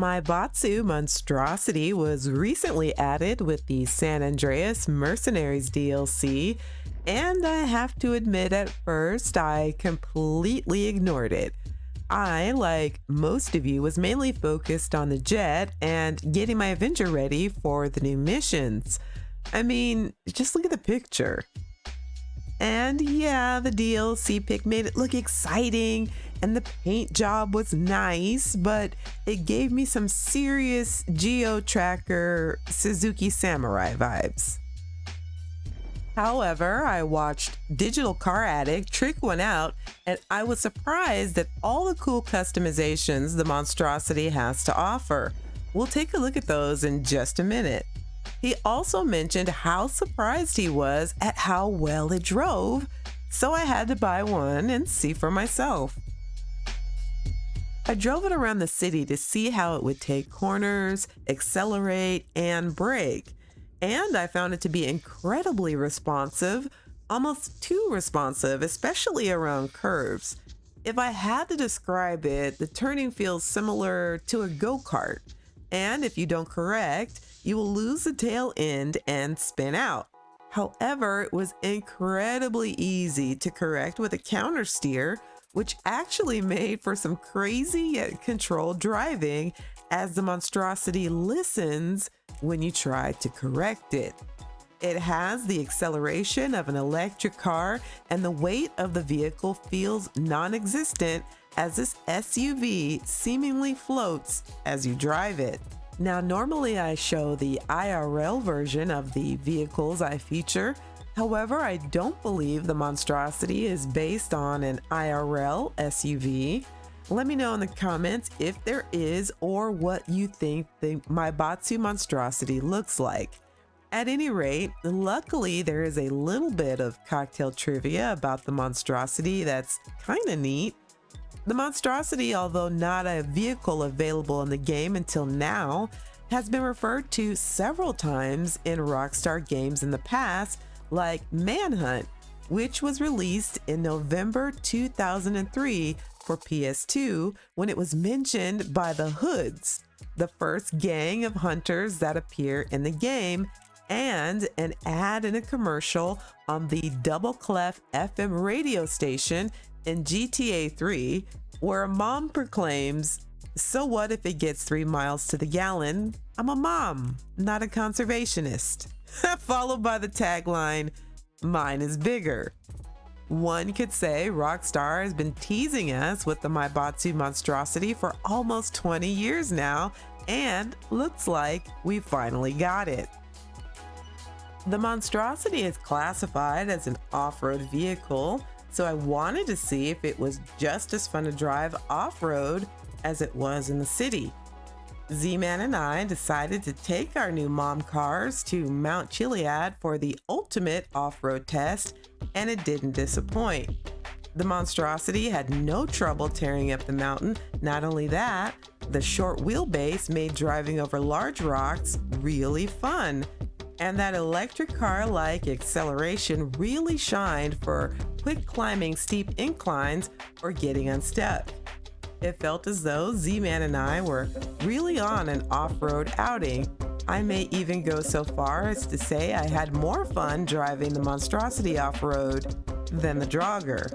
Maibatsu MosnstroCiti was recently added with the San Andreas Mercenaries DLC, and I have to admit at first I completely ignored it. I, like most of you, was mainly focused on the jet and getting my Avenger ready for the new missions. I mean, just look at the picture. And yeah, the DLC pic made it look exciting and the paint job was nice, but it gave me some serious Geo-Tracker Suzuki Samurai vibes. However, I watched Digital Car Addict trick one out, and I was surprised at all the cool customizations the Monstrosity has to offer. We'll take a look at those in just a minute. He also mentioned how surprised he was at how well it drove, so I had to buy one and see for myself. I drove it around the city to see how it would take corners, accelerate, and brake. And I found it to be incredibly responsive, almost too responsive, especially around curves. If I had to describe it, the turning feels similar to a go-kart. And if you don't correct, you will lose the tail end and spin out. However, it was incredibly easy to correct with a counter steer, which actually made for some crazy yet controlled driving as the Monstrosity listens when you try to correct it. It has the acceleration of an electric car, and the weight of the vehicle feels non-existent as this SUV seemingly floats as you drive it. Now, normally I show the IRL version of the vehicles I feature. However, I don't believe the Monstrosity is based on an IRL SUV. Let me know in the comments if there is or what you think the Maibatsu MosnstroCiti looks like. At any rate, luckily there is a little bit of cocktail trivia about the Monstrosity that's kind of neat. The Monstrosity, although not a vehicle available in the game until now, has been referred to several times in Rockstar Games in the past, like Manhunt, which was released in November 2003 for PS2 when it was mentioned by the Hoods, the first gang of hunters that appear in the game, and an ad in a commercial on the Double Clef FM radio station in GTA 3, where a mom proclaims, "So what if it gets 3 miles to the gallon? I'm a mom, not a conservationist." Followed by the tagline, "Mine is bigger." One could say Rockstar has been teasing us with the Maibatsu MosnstroCiti for almost 20 years now, and looks like we finally got it. The Monstrosity is classified as an off-road vehicle, so I wanted to see if it was just as fun to drive off-road as it was in the city. Z-Man and I decided to take our new mom cars to Mount Chiliad for the ultimate off-road test, and it didn't disappoint. The Monstrosity had no trouble tearing up the mountain. Not only that, the short wheelbase made driving over large rocks really fun, and that electric car-like acceleration really shined for quick climbing steep inclines or getting unstuck. It felt as though Z-Man and I were really on an off-road outing. I may even go so far as to say I had more fun driving the Monstrosity off-road than the Draugr.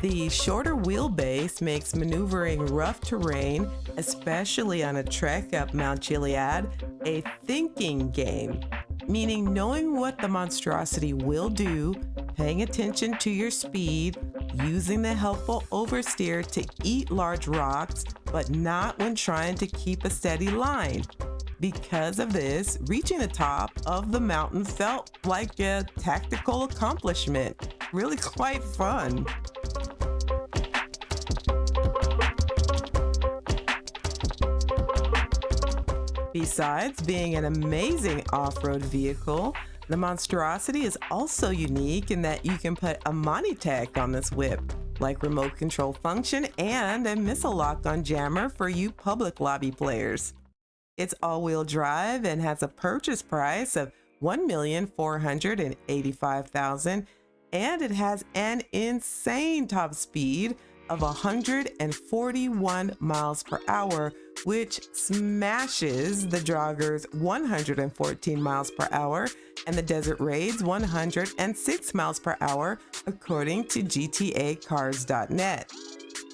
The shorter wheelbase makes maneuvering rough terrain, especially on a trek up Mount Chiliad, a thinking game, meaning knowing what the Monstrosity will do, paying attention to your speed, using the helpful oversteer to eat large rocks, but not when trying to keep a steady line. Because of this, reaching the top of the mountain felt like a tactical accomplishment. Really quite fun. Besides being an amazing off-road vehicle, the Monstrosity is also unique in that you can put a Monitech on this whip, like remote control function and a missile lock-on jammer for you public lobby players. It's all-wheel drive and has a purchase price of 1,485,000, and it has an insane top speed of 141 miles per hour, which smashes the Jogger's 114 miles per hour and the Desert Raid's 106 miles per hour, according to GTAcars.net.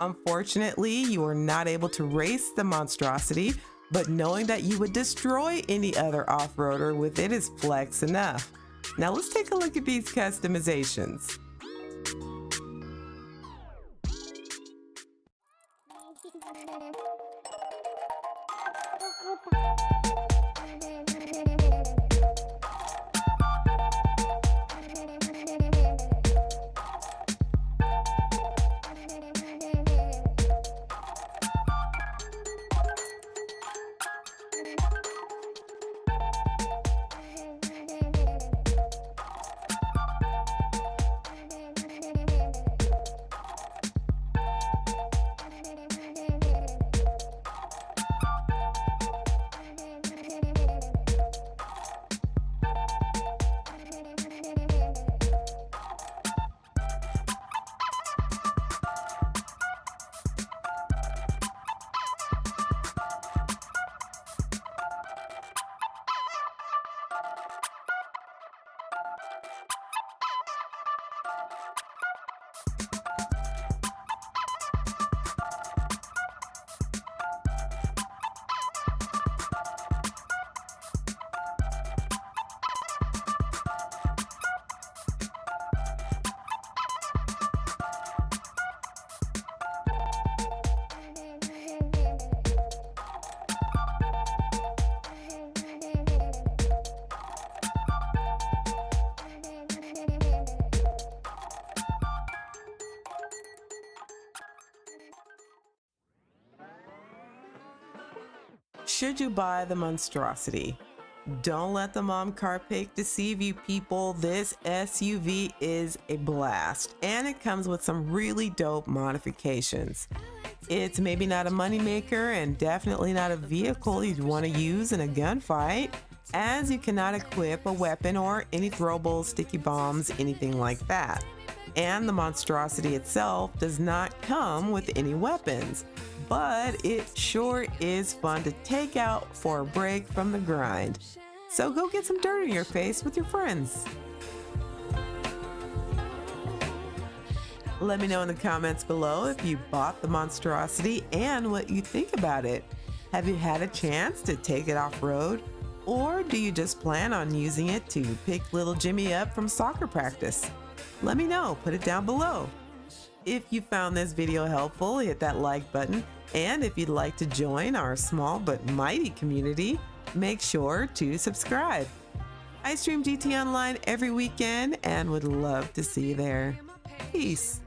Unfortunately, you are not able to race the Monstrosity, but knowing that you would destroy any other off-roader with it is flex enough. Now let's take a look at these customizations. Should you buy the Monstrosity? Don't let the mom car pick deceive you, people. This SUV is a blast, and it comes with some really dope modifications. It's maybe not a moneymaker and definitely not a vehicle you'd want to use in a gunfight, as you cannot equip a weapon or any throwables, sticky bombs, anything like that. And the Monstrosity itself does not come with any weapons, but it sure is fun to take out for a break from the grind. So go get some dirt in your face with your friends. Let me know in the comments below if you bought the Monstrosity and what you think about it. Have you had a chance to take it off-road? Or do you just plan on using it to pick little Jimmy up from soccer practice? Let me know, put it down below. If you found this video helpful, hit that like button. And if you'd like to join our small but mighty community, make sure to subscribe. I stream GT Online every weekend and would love to see you there. Peace.